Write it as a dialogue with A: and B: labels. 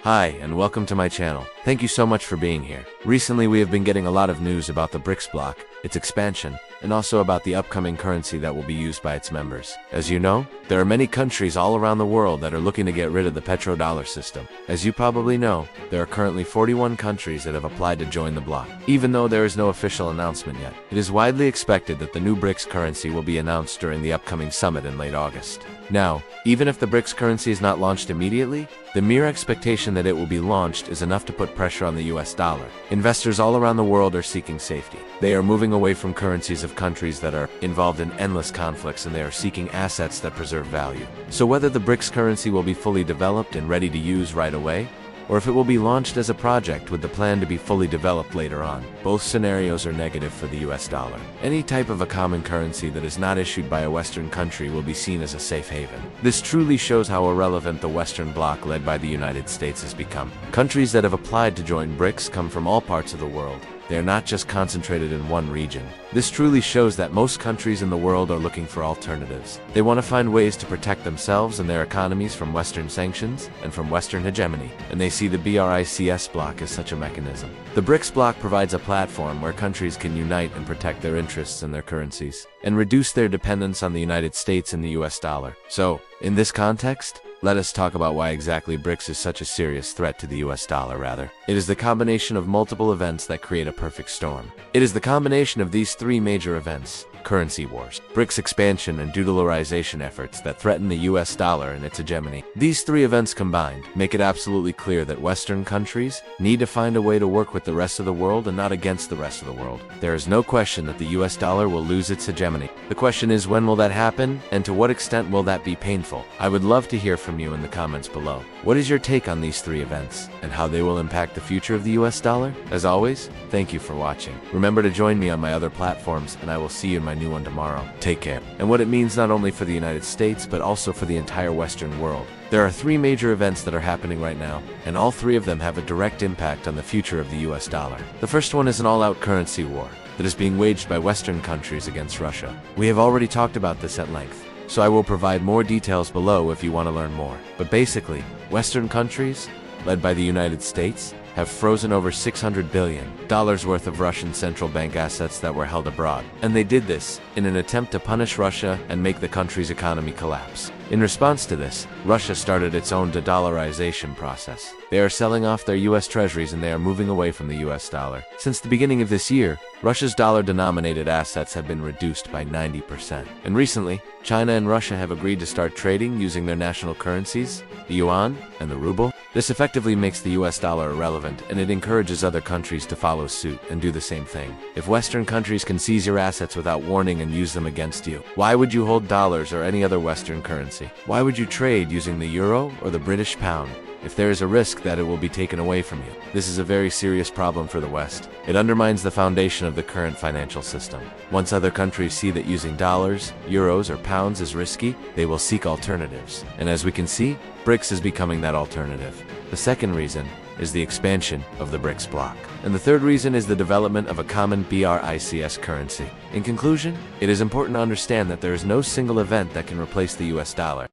A: Hi, and welcome to my channel. Thank you so much for being here. Recently, we have been getting a lot of news about the BRICS bloc, its expansion, and also about the upcoming currency that will be used by its members. As you know, there are many countries all around the world that are looking to get rid of the petrodollar system. As you probably know, there are currently 41 countries that have applied to join the bloc. Even though there is no official announcement yet, it is widely expected that the new BRICS currency will be announced during the upcoming summit in late August. Now, even if the BRICS currency is not launched immediately, the mere expectation that it will be launched is enough to put pressure on the US dollar. Investors all around the world are seeking safety. They are moving away from currencies of countries that are involved in endless conflicts, and they are seeking assets that preserve value. So whether the BRICS currency will be fully developed and ready to use right away, or if it will be launched as a project with the plan to be fully developed later on, both scenarios are negative for the US dollar. Any type of a common currency that is not issued by a Western country will be seen as a safe haven. This truly shows how irrelevant the Western bloc led by the United States has become. Countries that have applied to join BRICS come from all parts of the world. They are not just concentrated in one region. This truly shows that most countries in the world are looking for alternatives. They want to find ways to protect themselves and their economies from Western sanctions and from Western hegemony, and they see the BRICS bloc as such a mechanism. The BRICS bloc provides a platform where countries can unite and protect their interests and their currencies, and reduce their dependence on the United States and the US dollar. So, in this context, let us talk about why exactly BRICS is such a serious threat to the US dollar, rather. It is the combination of multiple events that create a perfect storm. It is the combination of these three major events: currency wars, BRICS expansion, and de-dollarization efforts that threaten the US dollar and its hegemony. These three events combined make it absolutely clear that Western countries need to find a way to work with the rest of the world and not against the rest of the world. There is no question that the US dollar will lose its hegemony. The question is, when will that happen, and to what extent will that be painful? I would love to hear from you in the comments below. What is your take on these three events, and how they will impact the future of the US dollar? As always, thank you for watching. Remember to join me on my other platforms, and I will see you in my new one tomorrow. Take care. And what it means not only for the United States, but also for the entire Western world. There are three major events that are happening right now, and all three of them have a direct impact on the future of the US dollar. The first one is an all-out currency war that is being waged by Western countries against Russia. We have already talked about this at length, so I will provide more details below if you want to learn more. But basically, Western countries, led by the United States, have frozen over $600 billion worth of Russian central bank assets that were held abroad. And they did this in an attempt to punish Russia and make the country's economy collapse. In response to this, Russia started its own de-dollarization process. They are selling off their US treasuries, and they are moving away from the US dollar. Since the beginning of this year, Russia's dollar-denominated assets have been reduced by 90%. And recently, China and Russia have agreed to start trading using their national currencies, the yuan and the ruble. This effectively makes the US dollar irrelevant, and it encourages other countries to follow suit and do the same thing. If Western countries can seize your assets without warning and use them against you, why would you hold dollars or any other Western currency? Why would you trade using the euro or the British pound if there is a risk that it will be taken away from you? This is a very serious problem for the West. It undermines the foundation of the current financial system. Once other countries see that using dollars, euros, or pounds is risky, they will seek alternatives. And as we can see, BRICS is becoming that alternative. The second reason is the expansion of the BRICS bloc. And the third reason is the development of a common BRICS currency. In conclusion, it is important to understand that there is no single event that can replace the US dollar.